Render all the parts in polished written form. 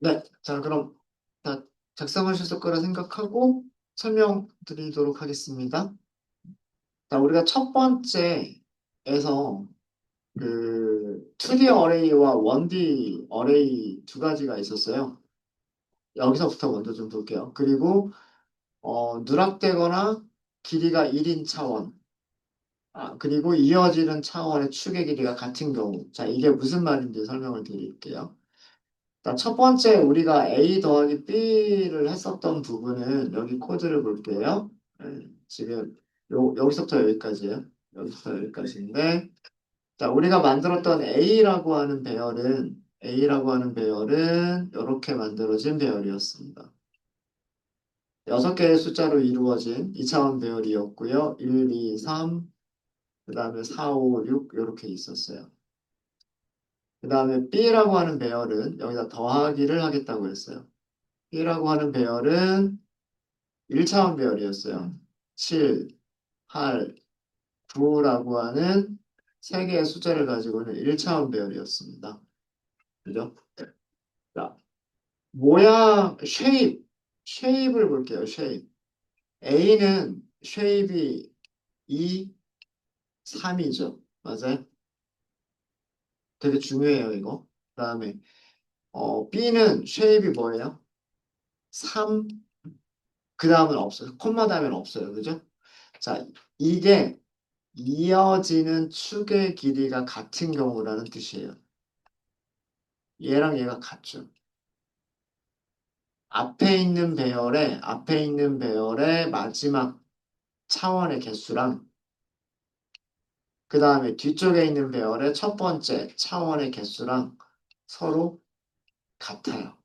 네, 자, 그럼 다 작성하셨을 거라 생각하고 설명드리도록 하겠습니다. 자, 우리가 첫 번째에서 그 2D 어레이와 1D 어레이 두 가지가 있었어요. 여기서부터 먼저 좀 볼게요. 그리고 누락되거나 길이가 1인 차원, 그리고 이어지는 차원의 축의 길이가 같은 경우. 자, 이게 무슨 말인지 설명을 드릴게요. 자, 첫 번째 우리가 A 더하기 B를 했었던 부분은 여기 코드를 볼게요. 지금 여기서부터 여기까지예요. 여기서부터 여기까지인데, 자, 우리가 만들었던 A라고 하는 배열은 이렇게 만들어진 배열이었습니다. 6개의 숫자로 이루어진 2차원 배열이었고요. 1, 2, 3, 그 다음에 4, 5, 6 이렇게 있었어요. 그 다음에 B라고 하는 배열은 여기다 더하기를 하겠다고 했어요. B라고 하는 배열은 1차원 배열이었어요. 7, 8, 9라고 하는 세 개의 숫자를 가지고는 1차원 배열이었습니다. 그죠? 자, 모양, 쉐입을 볼게요. 쉐입. A는 쉐입이 2, 3이죠. 맞아요? 되게 중요해요, 이거. 그 다음에, B는 쉐입이 뭐예요? 3, 그 다음은 없어요. 콤마 다음엔 없어요. 그죠? 자, 이게 이어지는 축의 길이가 같은 경우라는 뜻이에요. 얘랑 얘가 같죠. 앞에 있는 배열의 마지막 차원의 개수랑 그 다음에 뒤쪽에 있는 배열의 첫 번째 차원의 개수랑 서로 같아요.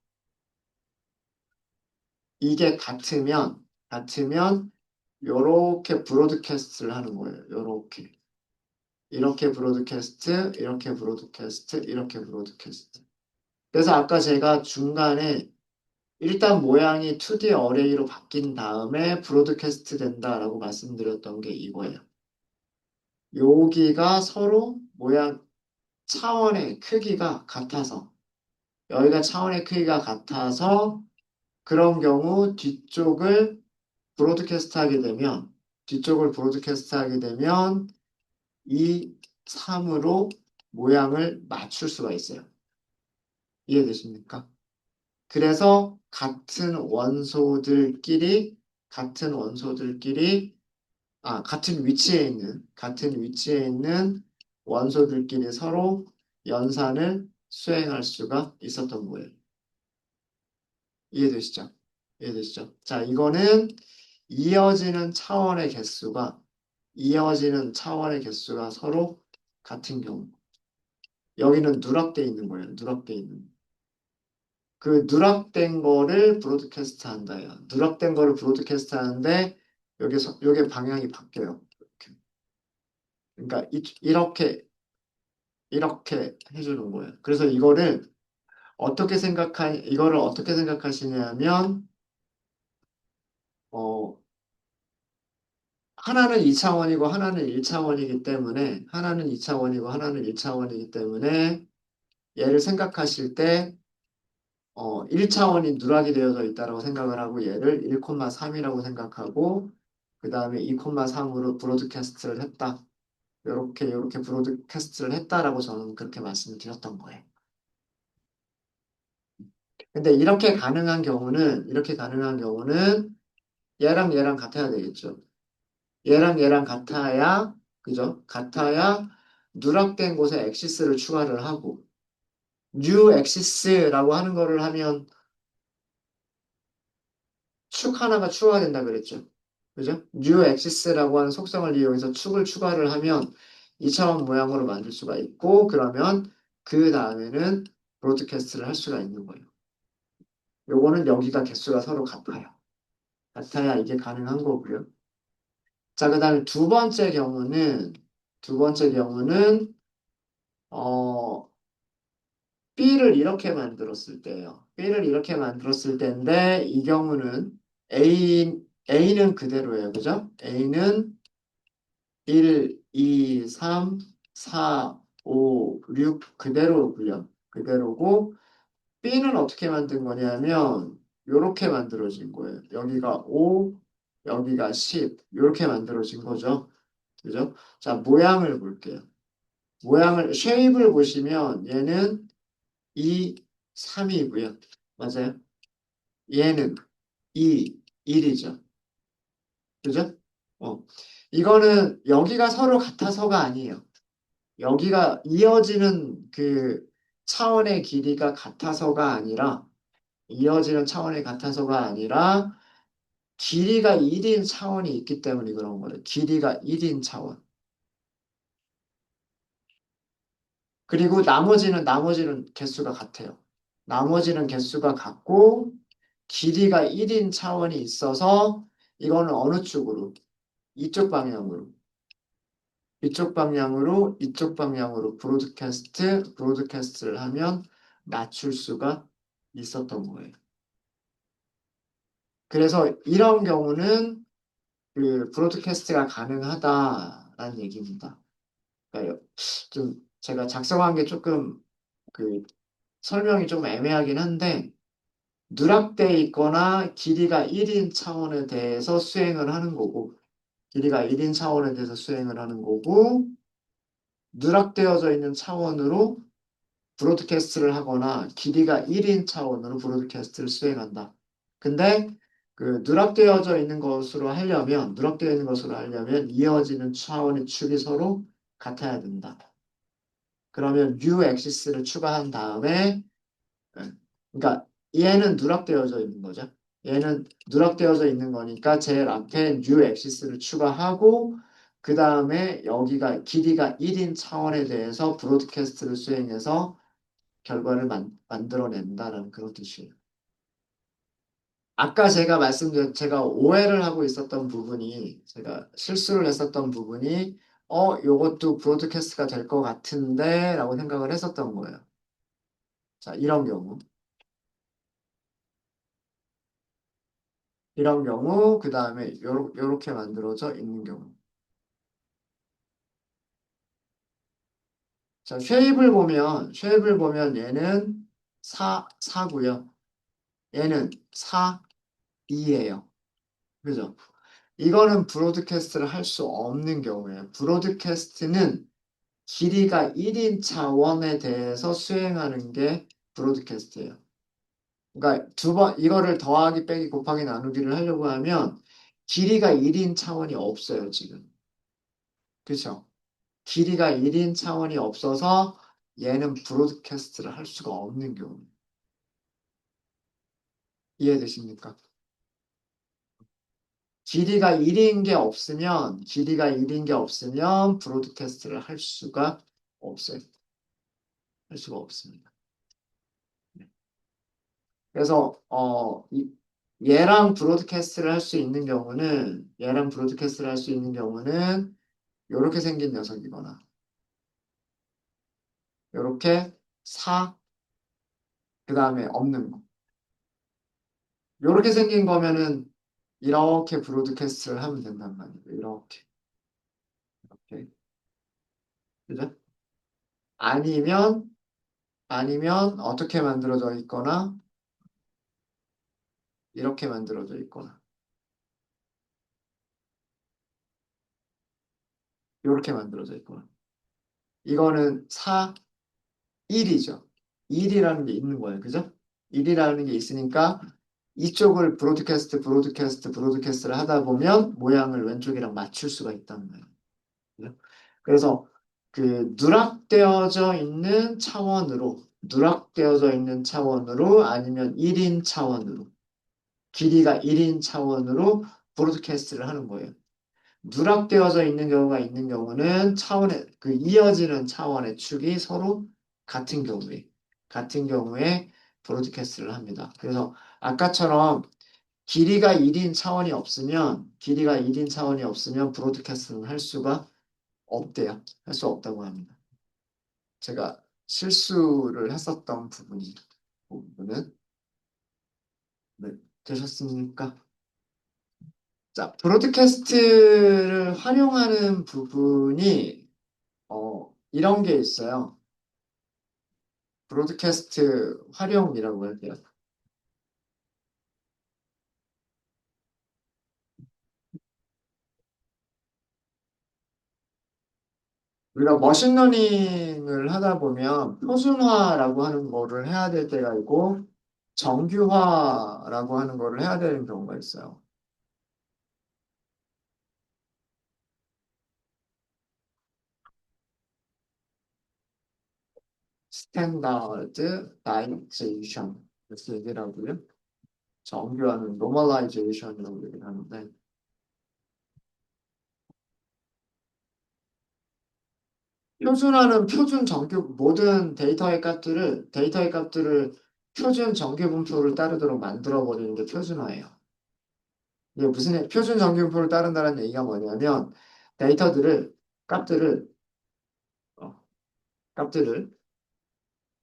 이게 같으면 요렇게 브로드캐스트를 하는 거예요. 요렇게. 이렇게 브로드캐스트, 이렇게 브로드캐스트, 이렇게 브로드캐스트. 그래서 아까 제가 중간에 일단 모양이 2D 어레이로 바뀐 다음에 브로드캐스트 된다라고 말씀드렸던 게 이거예요. 여기가 서로 모양 차원의 크기가 같아서 여기가 차원의 크기가 같아서 그런 경우 뒤쪽을 브로드캐스트 하게 되면 이 3으로 모양을 맞출 수가 있어요. 이해되십니까? 그래서 같은 원소들끼리 같은 위치에 있는 원소들끼리 서로 연산을 수행할 수가 있었던 거예요. 이해되시죠? 이해되시죠? 자, 이거는 이어지는 차원의 개수가 이어지는 차원의 개수가 서로 같은 경우. 여기는 누락돼 있는 거예요. 누락돼 있는. 그 누락된 거를 브로드캐스트 한다요. 누락된 거를 브로드캐스트 하는데 여기 방향이 바뀌어요. 이렇게. 그러니까 이렇게 해주는 거예요. 그래서 이거를 어떻게 생각하시냐면 어, 하나는 2차원이고 하나는 1차원이기 때문에 하나는 2차원이고 하나는 1차원이기 때문에 얘를 생각하실 때 1차원이 누락이 되어져 있다고 생각을 하고 얘를 1,3이라고 생각하고 그 다음에 2,3으로 브로드캐스트를 했다. 요렇게 브로드캐스트를 했다라고 저는 그렇게 말씀을 드렸던 거예요. 근데 이렇게 가능한 경우는 얘랑 얘랑 같아야 되겠죠. 얘랑 얘랑 같아야, 그죠? 같아야 누락된 곳에 엑시스를 추가를 하고 뉴 엑시스라고 하는 거를 하면 축 하나가 추가가 된다 그랬죠. 그죠? 뉴 엑시스라고 하는 속성을 이용해서 축을 추가를 하면 2차원 모양으로 만들 수가 있고 그러면 그 다음에는 브로드캐스트를 할 수가 있는 거예요. 요거는 여기가 개수가 서로 같아요. 같아야 이게 가능한 거고요. 자, 그 다음에 두 번째 경우는 어, B를 이렇게 만들었을 때예요. B를 이렇게 만들었을 때인데 이 경우는 A는 그대로예요. 그죠? A는 1, 2, 3, 4, 5, 6 그대로고요. 그대로고 B는 어떻게 만든 거냐면 요렇게 만들어진 거예요. 여기가 5, 여기가 10 이렇게 만들어진 거죠. 그죠? 자, 모양을 볼게요. 모양을 쉐입을 보시면 얘는 2, 3이고요. 맞아요? 얘는 2, 1이죠. 그죠? 어. 이거는 여기가 서로 같아서가 아니에요. 여기가 이어지는 그 차원의 길이가 같아서가 아니라 이어지는 차원이 같아서가 아니라 길이가 1인 차원이 있기 때문에 그런 거예요. 길이가 1인 차원. 그리고 나머지는 개수가 같아요. 나머지는 개수가 같고 길이가 1인 차원이 있어서 이거는 어느 쪽으로? 이쪽 방향으로. 이쪽 방향으로 브로드캐스트를 하면 낮출 수가 있었던 거예요. 그래서 이런 경우는 그 브로드캐스트가 가능하다라는 얘기입니다. 그러니까 좀 제가 작성한 게 조금 그 설명이 좀 애매하긴 한데 누락돼 있거나 길이가 1인 차원에 대해서 수행을 하는 거고 길이가 1인 차원에 대해서 수행을 하는 거고 누락되어져 있는 차원으로 브로드캐스트를 하거나 길이가 1인 차원으로 브로드캐스트를 수행한다. 근데 그 누락되어 있는 것으로 하려면 이어지는 차원의 축이 서로 같아야 된다. 그러면 U 엑시스를 추가한 다음에 예, 그러니까 얘는 누락되어져 있는 거죠. 얘는 누락되어져 있는 거니까 제일 앞에 U 엑시스를 추가하고 그 다음에 여기가 길이가 1인 차원에 대해서 브로드캐스트를 수행해서 결과를 만들어낸다는 그런 뜻이에요. 아까 제가 오해를 하고 있었던 부분이, 제가 실수를 했었던 부분이, 요것도 브로드캐스트가 될 것 같은데, 라고 생각을 했었던 거예요. 자, 이런 경우, 그 다음에 요렇게 만들어져 있는 경우. 자, 쉐입을 보면 얘는 4고요. 얘는 4, 2예요. 그죠? 이거는 브로드캐스트를 할 수 없는 경우예요. 브로드캐스트는 길이가 1인 차원에 대해서 수행하는 게 브로드캐스트예요. 그러니까 이거를 더하기 빼기 곱하기 나누기를 하려고 하면 길이가 1인 차원이 없어요, 지금. 그렇죠? 길이가 1인 차원이 없어서 얘는 브로드캐스트를 할 수가 없는 경우. 이해되십니까? 길이가 1인 게 없으면 브로드캐스트를 할 수가 없어요. 할 수가 없습니다. 네. 그래서 얘랑 브로드캐스트를 할 수 있는 경우는 이렇게 생긴 녀석이거나 이렇게 4, 그 다음에 없는 거. 이렇게 생긴 거면은 이렇게 브로드캐스트를 하면 된단 말이에요. 이렇게. 그죠? 아니면 어떻게 만들어져 있거나 이렇게 만들어져 있거나 이렇게 만들어져 있거나 이거는 4, 1이죠. 1이라는 게 있는 거예요. 그죠? 1이라는 게 있으니까 이쪽을 브로드캐스트를 하다 보면 모양을 왼쪽이랑 맞출 수가 있다는 거예요. 그죠? 그래서 그 누락되어져 있는 차원으로 아니면 1인 차원으로 길이가 1인 차원으로 브로드캐스트를 하는 거예요. 누락되어져 있는 경우가 있는 경우는 그 이어지는 차원의 축이 서로 같은 경우에 브로드캐스트를 합니다. 그래서 아까처럼 길이가 1인 차원이 없으면 브로드캐스트는 할 수가 없대요. 할 수 없다고 합니다. 제가 실수를 했었던 부분은 네, 되셨습니까? 자, 브로드캐스트를 활용하는 부분이 이런 게 있어요. 브로드캐스트 활용이라고 할게요. 우리가 머신러닝을 하다 보면 표준화라고 하는 거를 해야 될 때가 있고 정규화라고 하는 거를 해야 되는 경우가 있어요. 스탠다드라이제이션 이렇게 얘기를 하고요. 정규화는 노멀라이제이션이라고 얘기를 하는데 표준화는 표준 정규 모든 데이터의 값들을 표준 정규 분포를 따르도록 만들어 버리는 게 표준화예요. 이게 표준 정규 분포를 따른다는 얘기가 뭐냐면 데이터들을 값들을 어, 값들을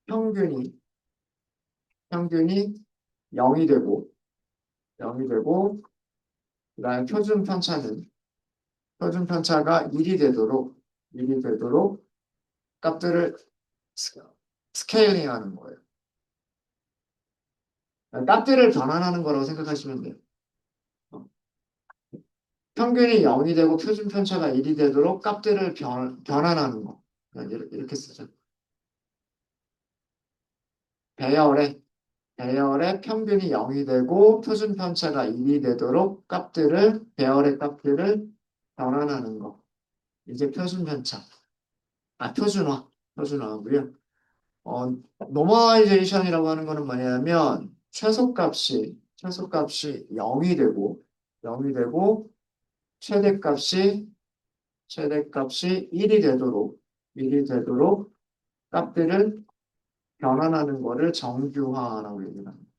평균이 평균이 0이 되고 0이 되고 그다음에 표준 편차가 1이 되도록 값들을 스케일링하는 거예요. 값들을 변환하는 거라고 생각하시면 돼요. 어, 평균이 0이 되고 표준 편차가 1이 되도록 값들을 변환하는 거. 그냥 이렇게 쓰죠. 배열에 배열의 평균이 0이 되고 표준 편차가 1이 되도록 배열의 값들을 변환하는 거. 이제 표준 편차. 표준화고요. 어, 노멀라이제이션이라고 하는 거는 뭐냐면 최소값이 0이 되고 최대값이 최대값이 1이 되도록 값들을 변환하는 거를 정규화라고 얘기를 합니다.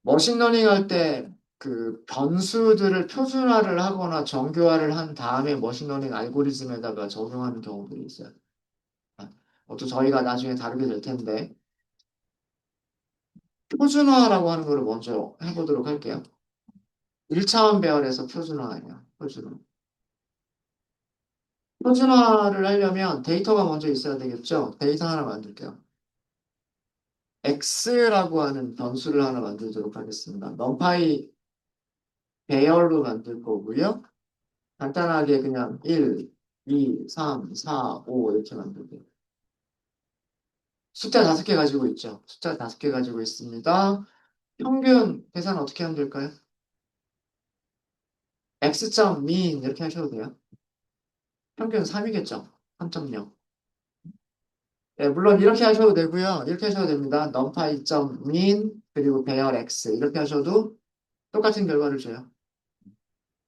머신러닝 할 때 그 변수들을 표준화를 하거나 정교화를 한 다음에 머신러닝 알고리즘에다가 적용하는 경우들이 있어요. 아, 또 저희가 나중에 다루게 될 텐데 표준화라고 하는 거를 먼저 해보도록 할게요. 1차원 배열에서 표준화예요. 표준화. 표준화를 하려면 데이터가 먼저 있어야 되겠죠? 데이터 하나 만들게요. x라고 하는 변수를 하나 만들도록 하겠습니다. numpy 배열로 만들 거고요. 간단하게 그냥 1, 2, 3, 4, 5 이렇게 만들게요. 숫자 5개 가지고 있죠. 숫자 5개 가지고 있습니다. 평균 계산 어떻게 하면 될까요? x.min 이렇게 하셔도 돼요. 평균 3이겠죠. 3.0. 네, 물론 이렇게 하셔도 되고요. 이렇게 하셔도 됩니다. numpy.min 그리고 배열 x 이렇게 하셔도 똑같은 결과를 줘요.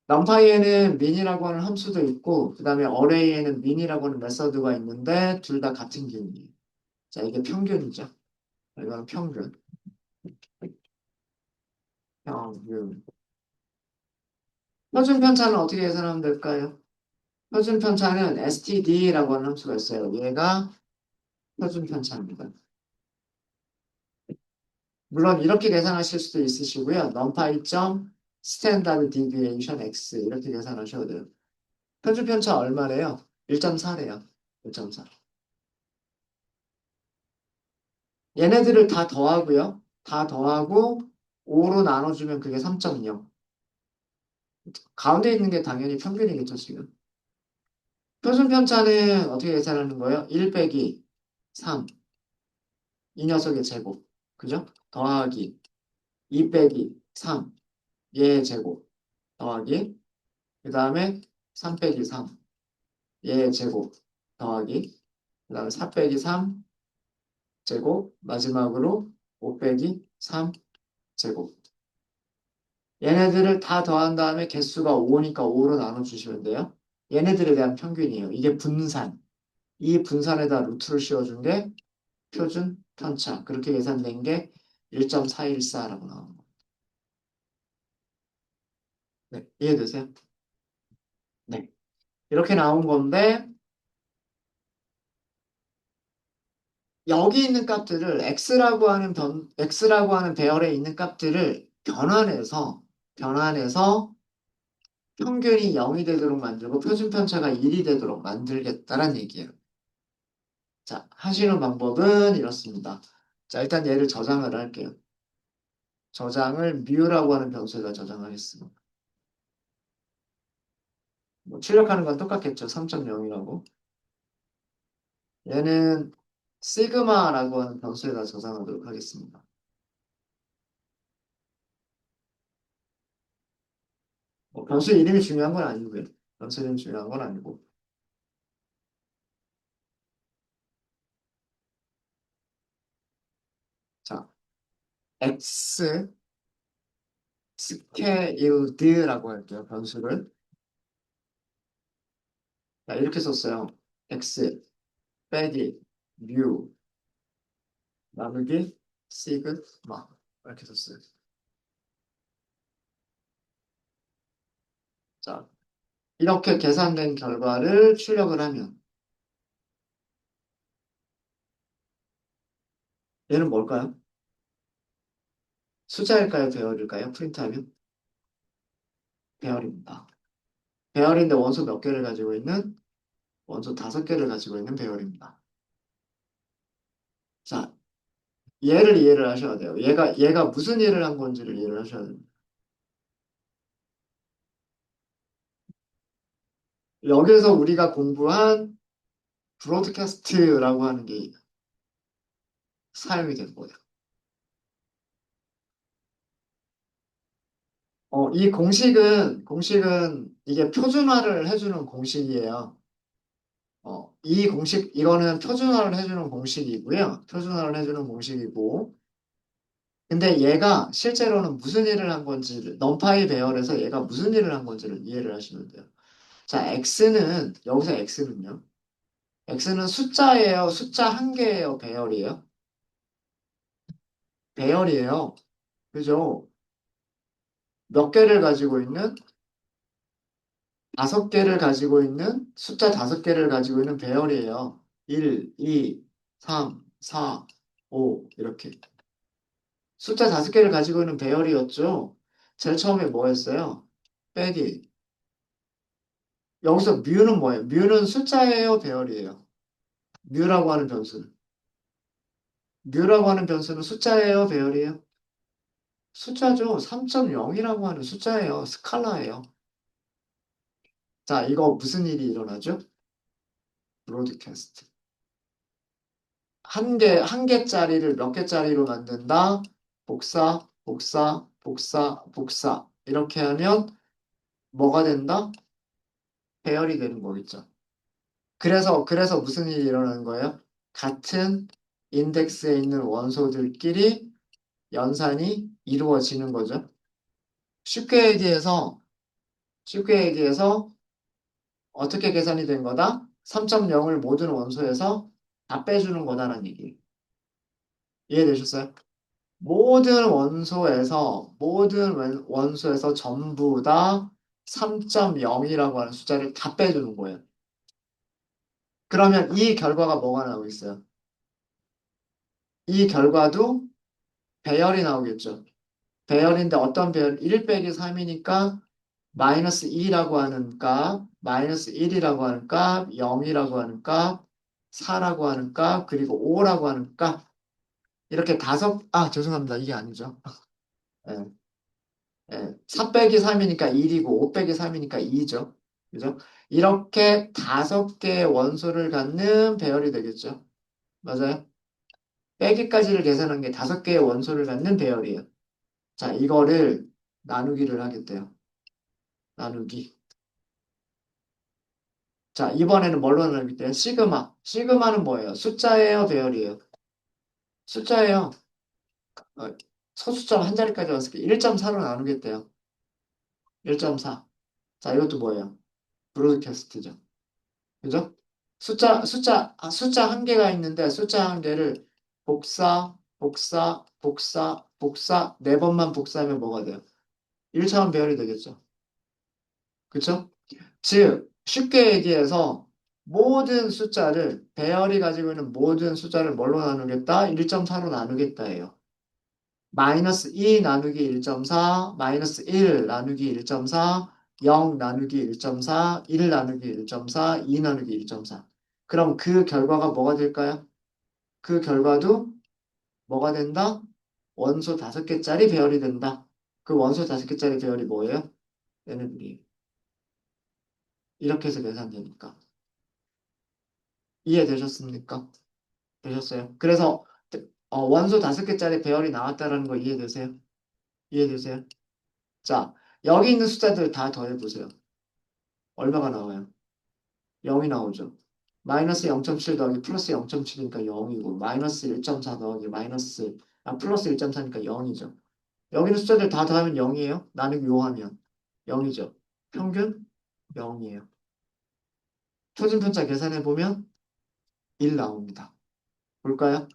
numpy에는 min이라고 하는 함수도 있고 그 다음에 array에는 min이라고 하는 메서드가 있는데 둘 다 같은 기능이에요. 자, 이게 평균이죠. 이거는 평균. 평균. 표준 편차는 어떻게 계산하면 될까요? 표준 편차는 std라고 하는 함수가 있어요. 얘가 표준 편차입니다. 물론 이렇게 계산하실 수도 있으시고요. numpy.standard deviation x 이렇게 계산하셔도 돼요. 표준 편차 얼마래요? 1.4래요. 1.4. 얘네들을 다 더하고요. 다 더하고 5로 나눠주면 그게 3.0. 가운데 있는 게 당연히 평균이겠죠, 지금. 표준 편차는 어떻게 계산하는 거예요? 1 빼기 3. 이 녀석의 제곱. 그죠? 더하기 2 빼기 3. 얘의 제곱. 더하기 그 다음에 3 빼기 3. 얘의 제곱. 더하기 그 다음에 4 빼기 3 제곱. 마지막으로 5 빼기 3 제곱. 얘네들을 다 더한 다음에 개수가 5니까 5로 나눠주시면 돼요. 얘네들에 대한 평균이에요. 이게 분산. 이 분산에다 루트를 씌워준 게 표준 편차. 그렇게 계산된 게 1.414라고 나옵니다. 네, 이해되세요? 네. 이렇게 나온 건데, 여기 있는 값들을 x라고 하는 배열에 있는 값들을 변환해서 변환해서 평균이 0이 되도록 만들고 표준 편차가 1이 되도록 만들겠다란 얘기예요. 자, 하시는 방법은 이렇습니다. 자, 일단 얘를 저장을 할게요. 저장을 뮤라고 하는 변수에다 저장하겠습니다. 뭐 출력하는 건 똑같겠죠. 3.0이라고. 얘는 시그마라고 하는 변수에다 저장하도록 하겠습니다. 뭐 변수 이름이 중요한 건 아니고요. 변수 이름이 중요한 건 아니고. 자, x 스케일드라고 할게요. 변수를. 자, 이렇게 썼어요. x 빼기 뮤 나누기 시그마 이렇게 썼어요. 자, 이렇게 계산된 결과를 출력을 하면 얘는 뭘까요? 숫자일까요? 배열일까요? 프린트하면 배열입니다. 배열인데 원소 몇 개를 가지고 있는 원소 5개를 가지고 있는 배열입니다. 자, 얘를 이해를 하셔야 돼요. 얘가 무슨 일을 한 건지를 이해를 하셔야 됩니다. 여기서 우리가 공부한 브로드캐스트라고 하는 게 사용이 된 거예요. 이 공식은 이게 표준화를 해주는 공식이에요. 이 공식, 이거는 표준화를 해주는 공식이고요. 표준화를 해주는 공식이고. 근데 얘가 실제로는 무슨 일을 한 건지를, 넘파이 배열에서 얘가 무슨 일을 한 건지를 이해를 하시면 돼요. 자, 여기서 x는요. x는 숫자예요. 숫자 한 개예요. 배열이에요. 배열이에요. 그죠? 몇 개를 가지고 있는 5개를 가지고 있는 숫자 5개를 가지고 있는 배열이에요. 1, 2, 3, 4, 5 이렇게 숫자 5개를 가지고 있는 배열이었죠. 제일 처음에 뭐였어요? 빼기. 여기서 뮤는 뭐예요? 뮤는 숫자예요, 배열이에요? 뮤라고 하는 변수는. 뮤라고 하는 변수는 숫자예요, 배열이에요? 숫자죠. 3.0이라고 하는 숫자예요. 스칼라예요. 자, 이거 무슨 일이 일어나죠? 브로드캐스트. 한 개짜리를 몇 개짜리로 만든다? 복사, 복사, 복사, 복사. 이렇게 하면 뭐가 된다? 배열이 되는 거겠죠. 그래서 무슨 일이 일어나는 거예요? 같은 인덱스에 있는 원소들끼리 연산이 이루어지는 거죠. 쉽게 얘기해서, 쉽게 얘기해서 어떻게 계산이 된 거다? 3.0을 모든 원소에서 다 빼주는 거다라는 얘기. 이해되셨어요? 모든 원소에서 전부 다 3.0이라고 하는 숫자를 다 빼주는 거예요. 그러면 이 결과가 뭐가 나오고 있어요? 이 결과도 배열이 나오겠죠. 배열인데 어떤 배열? 1 빼기 3이니까 마이너스 2라고 하는 값, 마이너스 1이라고 하는 값, 0이라고 하는 값, 4라고 하는 값, 그리고 5라고 하는 값. 이렇게 죄송합니다. 이게 아니죠. 예. 4 빼기 3이니까 1이고 5 빼기 3이니까 2죠. 그죠? 이렇게 5개의 원소를 갖는 배열이 되겠죠. 맞아요? 빼기까지를 계산한 게 5개의 원소를 갖는 배열이에요. 자, 이거를 나누기를 하겠대요. 나누기. 자, 이번에는 뭘로 나누겠대요? 시그마. 시그마는 뭐예요? 숫자예요, 배열이에요? 숫자예요. 어, 소수점 한 자리까지 왔을 때 1.4로 나누겠대요. 1.4. 자, 이것도 뭐예요? 브로드캐스트죠. 그죠? 숫자 한 개가 있는데 숫자 한 개를 복사, 복사, 복사, 복사, 4번만 복사하면 뭐가 돼요? 1차원 배열이 되겠죠. 그쵸? 즉, 쉽게 얘기해서 배열이 가지고 있는 모든 숫자를 뭘로 나누겠다? 1.4로 나누겠다예요. 마이너스 2 나누기 1.4, 마이너스 1 나누기 1.4, 0 나누기 1.4, 1 나누기 1.4, 2 나누기 1.4. 그럼 그 결과가 뭐가 될까요? 그 결과도 뭐가 된다? 원소 5개짜리 배열이 된다. 그 원소 5개짜리 배열이 뭐예요? 얘네들이. 이렇게 해서 계산되니까. 이해되셨습니까? 되셨어요? 그래서 원소 5개짜리 배열이 나왔다는 거 이해되세요? 이해되세요? 자, 여기 있는 숫자들 다 더해보세요. 얼마가 나와요? 0이 나오죠. 마이너스 0.7 더하기 플러스 0.7이니까 0이고 마이너스 1.4 더하기 플러스 1.4니까 0이죠. 여기 있는 숫자들 다 더하면 0이에요. 나누기 요하면 0이죠. 평균 0이에요. 표준편차 계산해보면 1 나옵니다. 볼까요?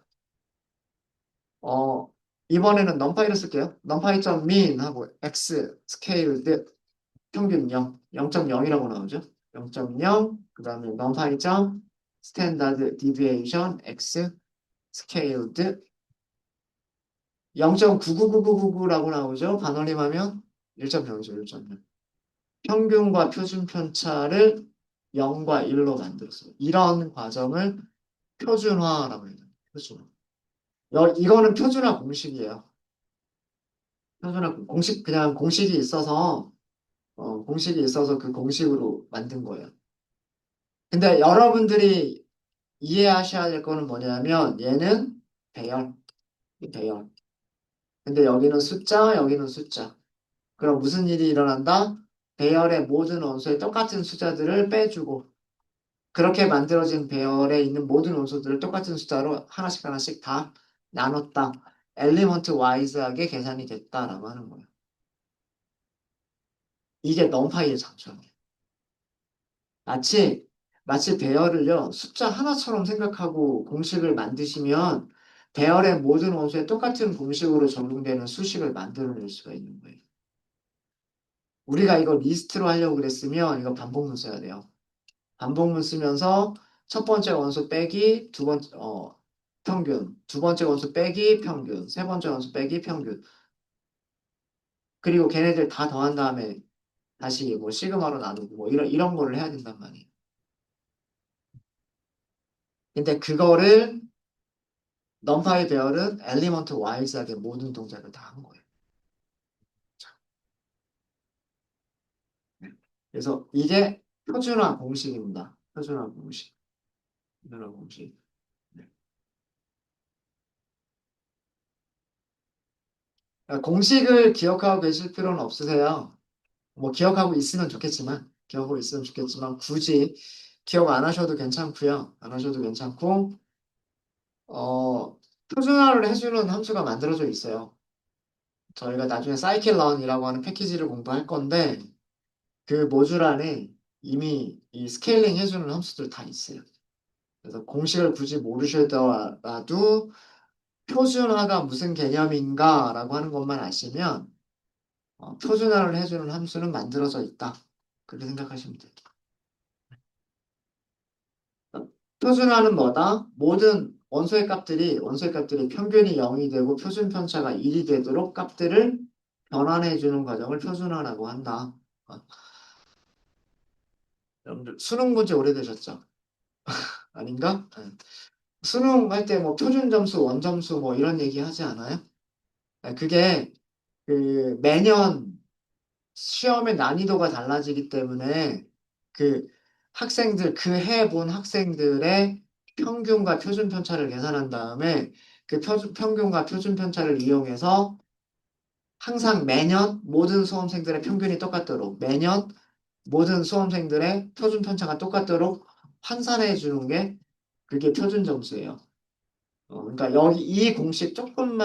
어, 이번에는 넘파이를 쓸게요. numpy.min 하고 x scaled 평균 0, 0.0이라고 나오죠. 0.0, 그 다음에 numpy. standard deviation x scaled 0.999999라고 나오죠. 반올림하면 1.0이죠. 1.0. 평균과 표준 편차를 0과 1로 만들었어요. 이런 과정을 표준화라고 해요. 표준화. 이거는 표준화 공식이에요. 표준화 공식 그냥 공식이 있어서 그 공식으로 만든 거예요. 근데 여러분들이 이해하셔야 될 거는 뭐냐면 얘는 배열, 배열. 근데 여기는 숫자, 여기는 숫자. 그럼 무슨 일이 일어난다? 배열의 모든 원소에 똑같은 숫자들을 빼주고 그렇게 만들어진 배열에 있는 모든 원소들을 똑같은 숫자로 하나씩 하나씩 다 나눴다. 엘리먼트 와이즈하게 계산이 됐다라고 하는 거예요. 이게 넘파이의 장점이에요. 마치 배열을요 숫자 하나처럼 생각하고 공식을 만드시면 배열의 모든 원소에 똑같은 공식으로 적용되는 수식을 만들어낼 수가 있는 거예요. 우리가 이거 리스트로 하려고 그랬으면 이거 반복문 써야 돼요. 반복문 쓰면서 첫 번째 원소 빼기 두 번째 평균, 두 번째 원소 빼기 평균, 세 번째 원소 빼기 평균. 그리고 걔네들 다 더한 다음에 다시 뭐 시그마로 나누고 뭐 이런 거를 해야 된단 말이에요. 근데 그거를 넘파이 배열은 엘리먼트 와이즈하게 모든 동작을 다 한 거예요. 자, 네. 그래서 이게 표준화 공식입니다. 표준화 공식. 표준화 공식. 네. 그러니까 공식을 기억하고 계실 필요는 없으세요. 뭐 기억하고 있으면 좋겠지만, 굳이 기억 안 하셔도 괜찮고요. 안 하셔도 괜찮고, 표준화를 해주는 함수가 만들어져 있어요. 저희가 나중에 scikit-learn이라고 하는 패키지를 공부할 건데, 그 모듈 안에 이미 이 스케일링 해주는 함수들 다 있어요. 그래서 공식을 굳이 모르시더라도 표준화가 무슨 개념인가라고 하는 것만 아시면 표준화를 해주는 함수는 만들어져 있다. 그렇게 생각하시면 돼요. 표준화는 뭐다? 모든 원소의 값들이 평균이 0이 되고 표준 편차가 1이 되도록 값들을 변환해 주는 과정을 표준화라고 한다. 어, 여러분들 수능 문제 오래되셨죠? 아닌가? 네. 수능 할 때 뭐 표준 점수, 원점수 뭐 이런 얘기 하지 않아요? 네, 그게 그 매년 시험의 난이도가 달라지기 때문에 그 그 해 본 학생들의 평균과 표준 편차를 계산한 다음에 그 평균과 표준 편차를 이용해서 항상 매년 모든 수험생들의 평균이 똑같도록 매년 모든 수험생들의 표준 편차가 똑같도록 환산해 주는 게 그게 표준 점수예요. 그러니까 여기 이 공식 조금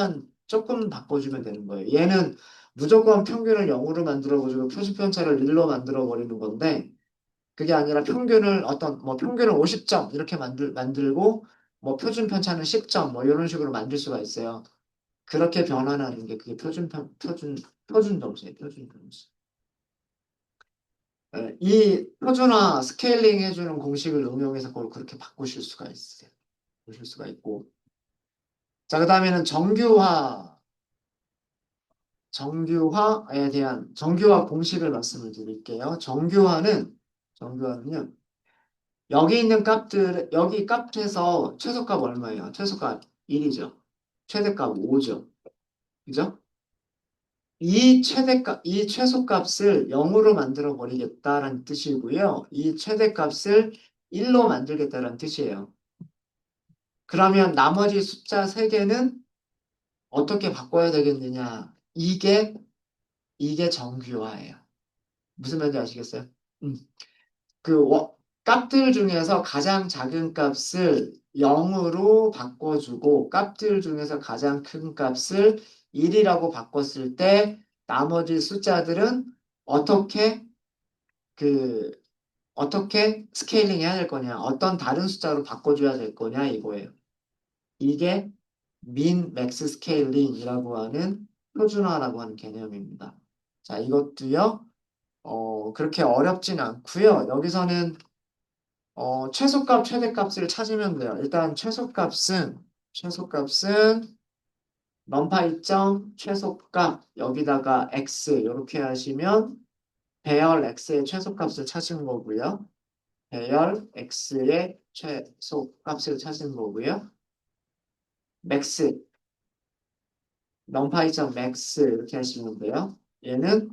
바꿔주면 되는 거예요. 얘는 무조건 평균을 0으로 만들어가지고 표시편차를 1로 만들어 버리는 건데 그게 아니라 평균을 50점 이렇게 만들고 뭐 표준편차는 10점 뭐 이런 식으로 만들 수가 있어요. 그렇게 변환하는 게 그게 표준 점수예요. 표준 점수. 네, 이 표준화 스케일링 해주는 공식을 응용해서 그걸 그렇게 바꾸실 수가 있어요. 보실 수가 있고. 자, 그 다음에는 정규화. 정규화에 대한 정규화 공식을 말씀을 드릴게요. 정규화는요. 여기 있는 값들 여기 값에서 최소값 얼마예요? 최소값 1이죠. 최대값 5죠. 그죠? 이 최소값을 0으로 만들어 버리겠다라는 뜻이고요. 이 최대값을 1로 만들겠다라는 뜻이에요. 그러면 나머지 숫자 3개는 어떻게 바꿔야 되겠느냐? 이게 정규화예요. 무슨 말인지 아시겠어요? 음. 그 값들 중에서 가장 작은 값을 0으로 바꿔주고 값들 중에서 가장 큰 값을 1이라고 바꿨을 때 나머지 숫자들은 어떻게 그 어떻게 스케일링 해야 될 거냐, 어떤 다른 숫자로 바꿔줘야 될 거냐 이거예요. 이게 민 맥스 스케일링이라고 하는 표준화라고 하는 개념입니다. 자, 이것도요. 그렇게 어렵진 않고요. 여기서는 최소값, 최대값을 찾으면 돼요. 일단 최소값은 넘파이점 최소값 여기다가 x 이렇게 하시면 배열 x의 최소값을 찾은 거고요. 배열 x의 최소값을 찾은 거고요. 맥스, 넘파이점 맥스 이렇게 하시면 돼요. 얘는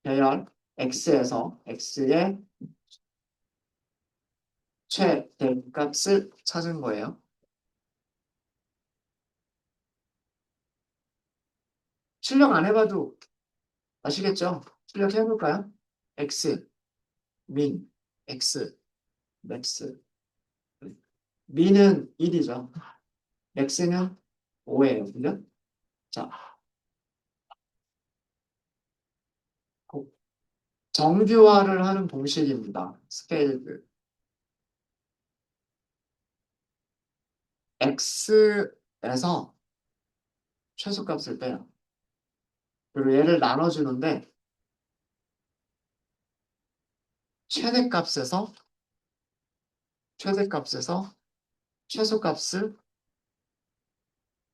배열 x에서 x의 최대값을 찾은 거예요. 출력 안 해봐도 아시겠죠? 출력해볼까요? x, 민, x, 맥스. 민은 1이죠. x는 5예요. 그죠? 자, 정규화를 하는 공식입니다. 스케일 x에서 최소값을 빼요. 그리고 얘를 나눠주는데 최대값에서 최대값에서 최소값을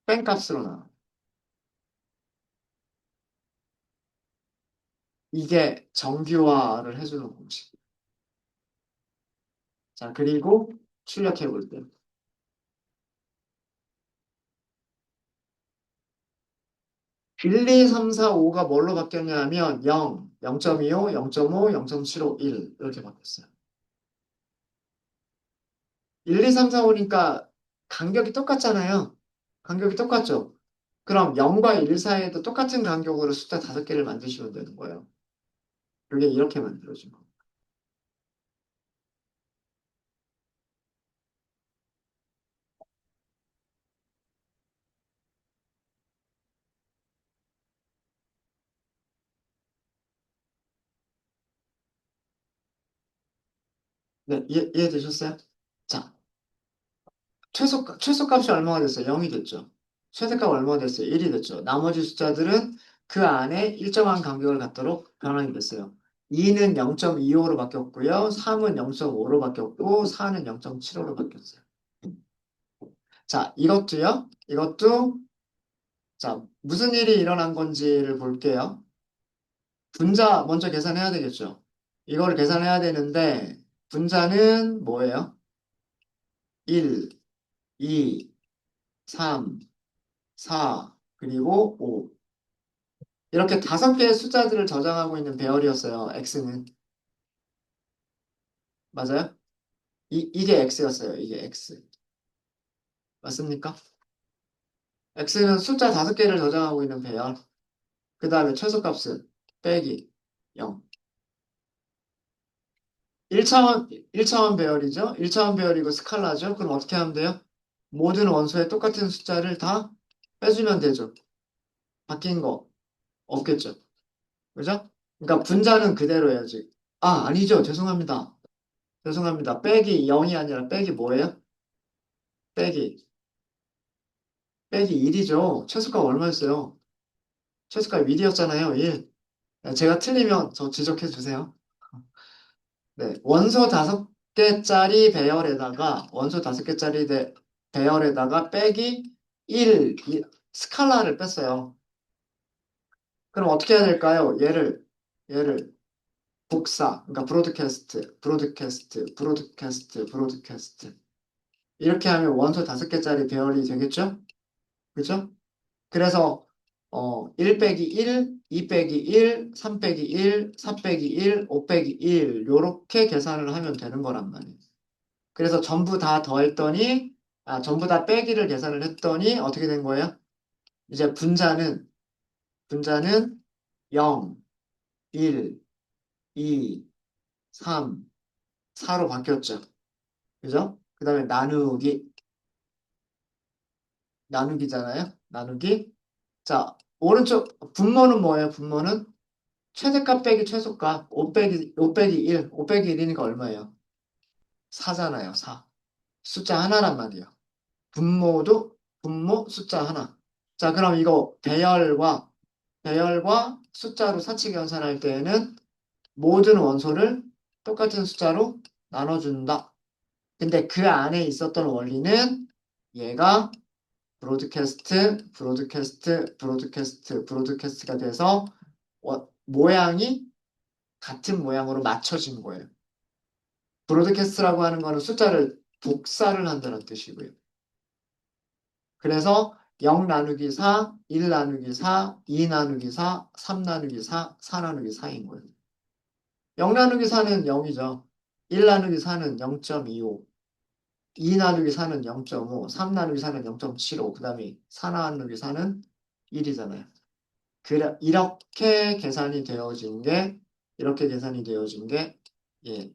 뺀 값으로 나눠. 이게 정규화를 해주는 공식. 자, 그리고 출력해 볼 때. 1, 2, 3, 4, 5가 뭘로 바뀌었냐면 0, 0.25, 0.5, 0.75, 1 이렇게 바뀌었어요. 1, 2, 3, 4, 5니까 간격이 똑같잖아요. 간격이 똑같죠? 그럼 0과 1 사이에도 똑같은 간격으로 숫자 5개를 만드시면 되는 거예요. 그게 이렇게 만들어진 거예요. 네, 이해되셨어요? 자, 최소값이 얼마가 됐어요? 0이 됐죠. 최대값 얼마가 됐어요? 1이 됐죠. 나머지 숫자들은 그 안에 일정한 간격을 갖도록 변환이 됐어요. 2는 0.25로 바뀌었고요. 3은 0.5로 바뀌었고 4는 0.75로 바뀌었어요. 자, 이것도 자, 무슨 일이 일어난 건지를 볼게요. 분자 먼저 계산해야 되겠죠. 이거를 계산해야 되는데 분자는 뭐예요? 1, 2, 3, 4, 그리고 5. 이렇게 5개의 숫자들을 저장하고 있는 배열이었어요. x는. 맞아요? 이게 x였어요. 이게 x. 맞습니까? x는 숫자 5개를 저장하고 있는 배열. 그 다음에 최소값은 빼기 0. 1차원 배열이죠. 1차원 배열이고 스칼라죠. 그럼 어떻게 하면 돼요? 모든 원소에 똑같은 숫자를 다 빼주면 되죠. 바뀐 거 없겠죠. 그죠? 그러니까 분자는 그대로 해야지. 아, 아니죠. 죄송합니다. 죄송합니다. 빼기 0이 아니라 빼기 뭐예요? 빼기. 빼기 1이죠. 최소값 얼마였어요? 최소값 1이었잖아요. 1. 제가 틀리면 저 지적해 주세요. 네. 원소 5개짜리 배열에다가 빼기 1. 스칼라를 뺐어요. 그럼 어떻게 해야 될까요? 얘를 복사, 그러니까 브로드캐스트. 이렇게 하면 원소 5개짜리 배열이 되겠죠? 그죠? 그래서 1 빼기 1, 2 빼기 1, 3 빼기 1, 4 빼기 1, 5 빼기 1 요렇게 계산을 하면 되는 거란 말이에요. 그래서 전부 다 더했더니 전부 다 빼기를 계산을 했더니 어떻게 된 거예요? 이제 분자는 0, 1, 2, 3, 4로 바뀌었죠. 그죠? 그 다음에 나누기잖아요. 나누기. 자, 오른쪽 분모는 뭐예요? 분모는 최대값 빼기 최소값 5 빼기 1, 5 빼기 1이니까 얼마예요? 4잖아요. 4. 숫자 하나란 말이에요. 분모 숫자 하나. 자, 그럼 이거 배열과 숫자로 사칙 연산할 때에는 모든 원소를 똑같은 숫자로 나눠준다. 근데 그 안에 있었던 원리는 얘가 브로드캐스트가 돼서 모양이 같은 모양으로 맞춰진 거예요. 브로드캐스트라고 하는 거는 숫자를 복사를 한다는 뜻이고요. 그래서 0 나누기 4, 1 나누기 4, 2 나누기 4, 3 나누기 4, 4 나누기 4인 거예요. 0 나누기 4는 0이죠. 1 나누기 4는 0.25, 2 나누기 4는 0.5, 3 나누기 4는 0.75, 그 다음에 4 나누기 4는 1이잖아요. 이렇게 계산이 되어진 게, 이렇게 계산이 되어진 게, 예,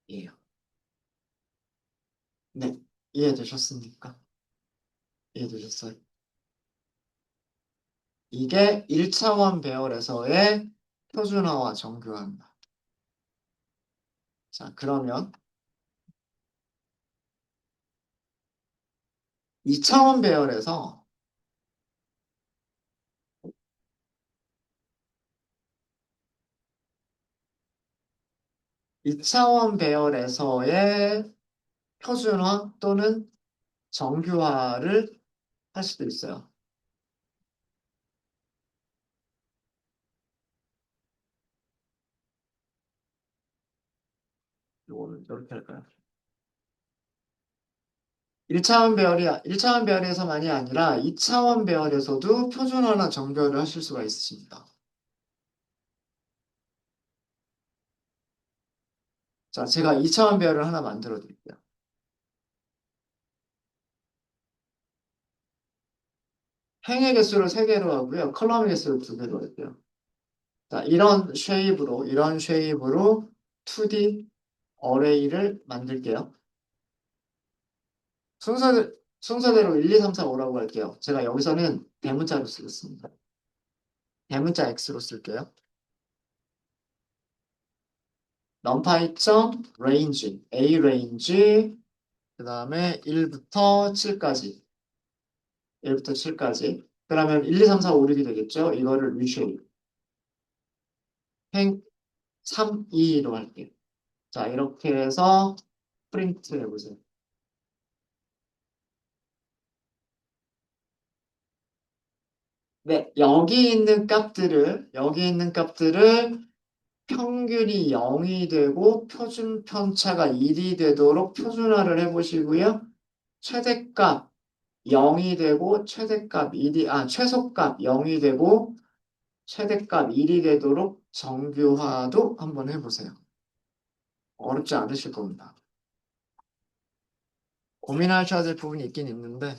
예요. 네. 이해되셨습니까? 이해되셨어요? 이게 1차원 배열에서의 표준화와 정교화입니다. 자, 그러면 2차원 배열에서 2차원 배열에서의 표준화 또는 정교화를 할 수도 있어요. 이거는 이렇게 할까요? 1차원 배열에서만이 아니라 2차원 배열에서도 표준화나 정교화를 하실 수가 있습니다. 자, 제가 2차원 배열을 하나 만들어 드릴게요. 행의 개수를 3개로 하고요. 컬럼의 개수를 2개로 할게요. 자, 이런 쉐입으로 2D 어레이를 만들게요. 순서대로 1, 2, 3, 4, 5라고 할게요. 제가 여기서는 대문자로 쓰겠습니다. 대문자 X로 쓸게요. numpy range, A range, 그 다음에 1부터 7까지. 1부터 7까지. 그러면 1, 2, 3, 4, 5, 6이 되겠죠? 이거를 reshape. 행 3, 2로 할게요. 자, 이렇게 해서 프린트 해보세요. 네, 여기 있는 값들을 평균이 0이 되고 표준 편차가 1이 되도록 표준화를 해보시고요. 최대값 0이 되고 최소값 0이 되고 최대값 1이 되도록 정규화도 한번 해보세요. 어렵지 않으실 겁니다. 고민하셔야 될 부분이 있긴 있는데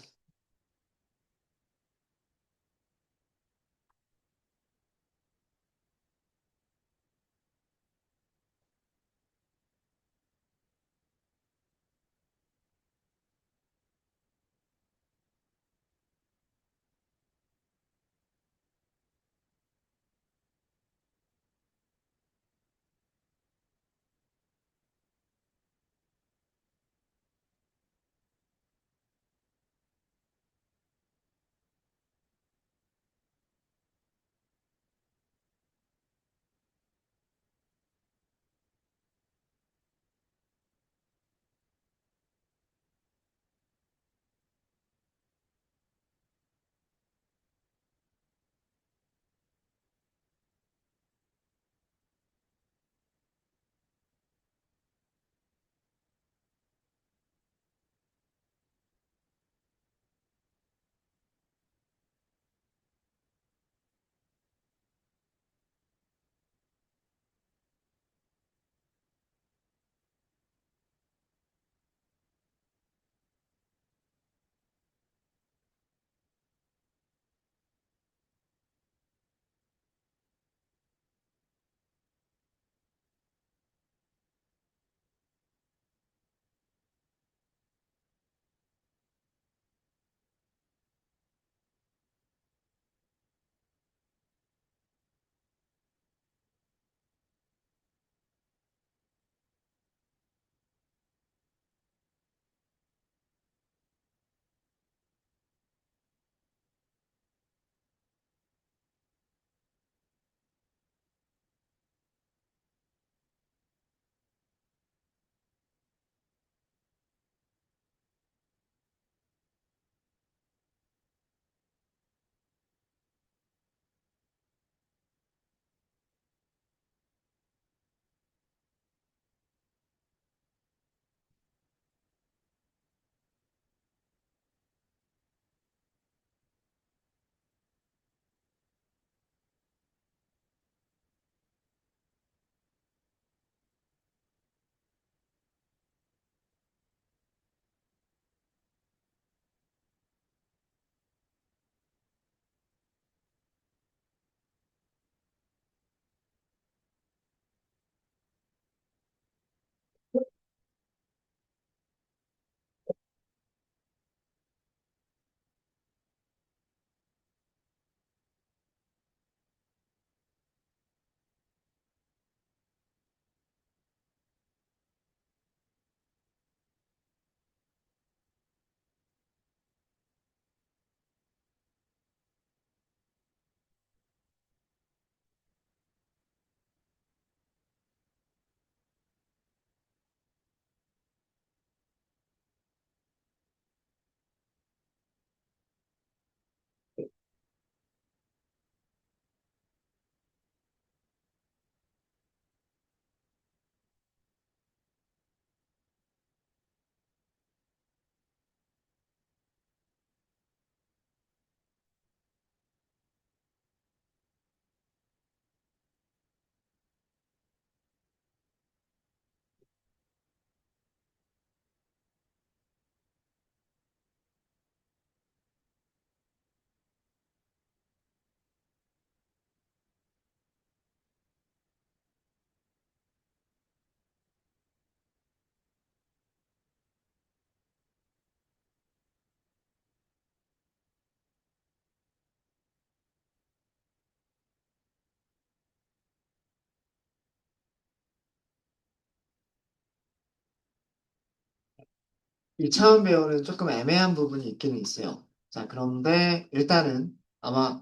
1차원 배열은 조금 애매한 부분이 있기는 있어요. 자, 그런데 일단은 아마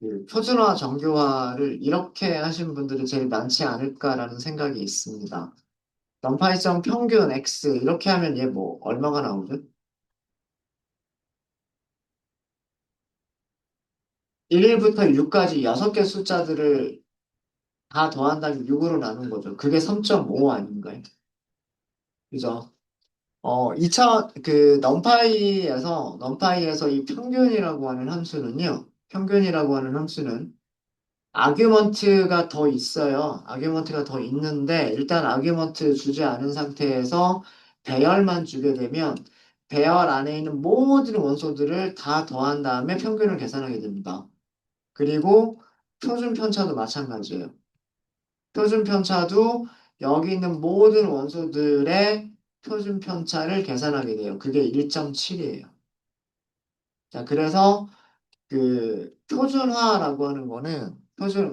그 표준화 정교화를 이렇게 하신 분들이 제일 많지 않을까라는 생각이 있습니다. 넘파이성 평균 x 이렇게 하면 얘 뭐 얼마가 나오죠? 1부터 6까지 6개 숫자들을 다 더한 다음에 6으로 나눈 거죠. 그게 3.5 아닌가요? 그죠? 2차, 넘파이에서 이 평균이라고 하는 함수는요, 평균이라고 하는 함수는 아규먼트가 더 있어요. 아규먼트가 더 있는데, 일단 아규먼트 주지 않은 상태에서 배열만 주게 되면, 배열 안에 있는 모든 원소들을 다 더한 다음에 평균을 계산하게 됩니다. 그리고 표준 편차도 마찬가지예요. 표준 편차도 여기 있는 모든 원소들의 표준 편차를 계산하게 돼요. 그게 1.7이에요. 자, 그래서 그 표준화라고 하는 거는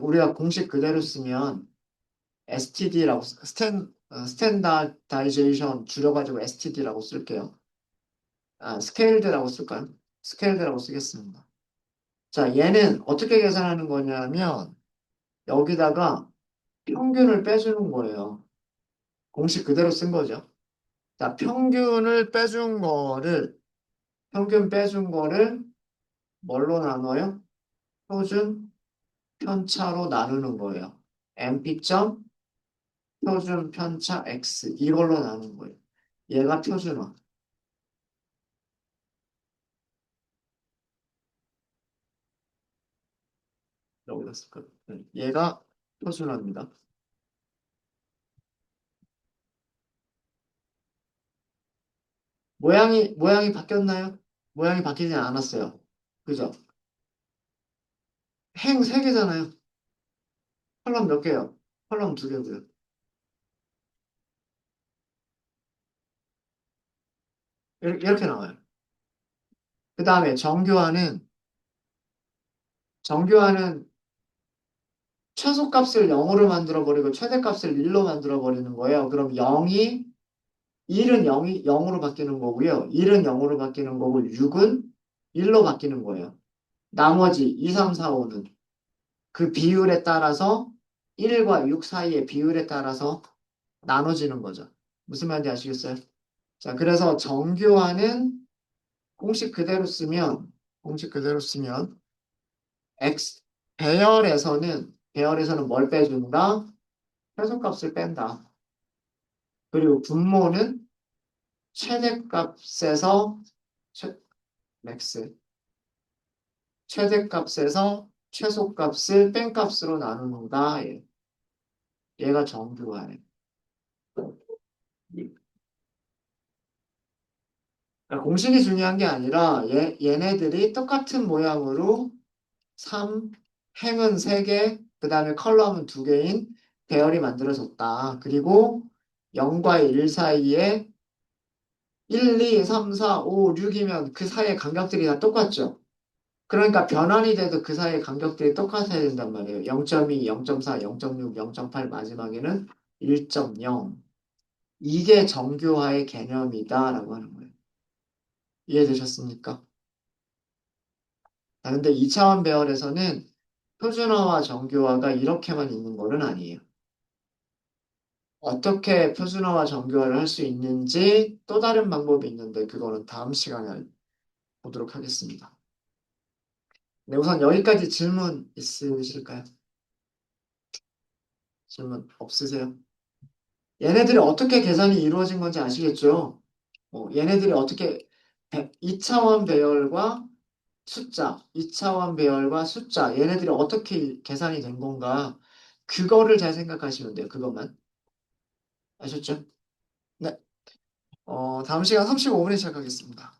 우리가 공식 그대로 쓰면 STD라고 스탠다이제이션 줄여가지고 STD라고 쓸게요. 아, 스케일드라고 쓸까요? 스케일드라고 쓰겠습니다. 자, 얘는 어떻게 계산하는 거냐면 여기다가 평균을 빼주는 거예요. 공식 그대로 쓴 거죠. 자, 평균 빼준 거를 뭘로 나눠요? 표준 편차로 나누는 거예요. MP점 표준 편차 X 이걸로 나누는 거예요. 얘가 표준화. 여기다 쓸까요? 네, 얘가 표준화입니다. 모양이 바뀌었나요? 모양이 바뀌지 않았어요. 그죠? 행 3개잖아요. 컬럼 몇 개요? 컬럼 2개고요. 이렇게 나와요. 그 다음에 정교화는 최소값을 0으로 만들어버리고 최대값을 1로 만들어버리는 거예요. 그럼 1은 0으로 바뀌는 거고요. 1은 0으로 바뀌는 거고 6은 1로 바뀌는 거예요. 나머지 2, 3, 4, 5는 그 비율에 따라서 1과 6 사이의 비율에 따라서 나눠지는 거죠. 무슨 말인지 아시겠어요? 자, 그래서 정교화는 공식 그대로 쓰면 x 배열에서는 뭘 빼준다? 최소값을 뺀다. 그리고 분모는 최대값에서 최, 맥스 최대값에서 최소값을 뺀값으로 나누는다. 얘가 정교화예요. 그러니까 공식이 중요한 게 아니라 얘네들이 똑같은 모양으로 3, 행은 3개, 그 다음에 컬럼은 2개인 배열이 만들어졌다. 그리고 0과 1 사이에 1, 2, 3, 4, 5, 6이면 그 사이의 간격들이 다 똑같죠. 그러니까 변환이 돼도 그 사이의 간격들이 똑같아야 된단 말이에요. 0.2, 0.4, 0.6, 0.8 마지막에는 1.0. 이게 정교화의 개념이다라고 하는 거예요. 이해되셨습니까? 아, 근데 2차원 배열에서는 표준화와 정교화가 이렇게만 있는 거는 아니에요. 어떻게 표준화와 정교화를 할 수 있는지 또 다른 방법이 있는데 그거는 다음 시간에 보도록 하겠습니다. 네, 우선 여기까지 질문 있으실까요? 질문 없으세요? 얘네들이 어떻게 계산이 이루어진 건지 아시겠죠? 얘네들이 어떻게 2차원 배열과 2차원 배열과 숫자, 얘네들이 어떻게 계산이 된 건가? 그거를 잘 생각하시면 돼요. 그것만. 아셨죠? 네. 다음 시간 35분에 시작하겠습니다.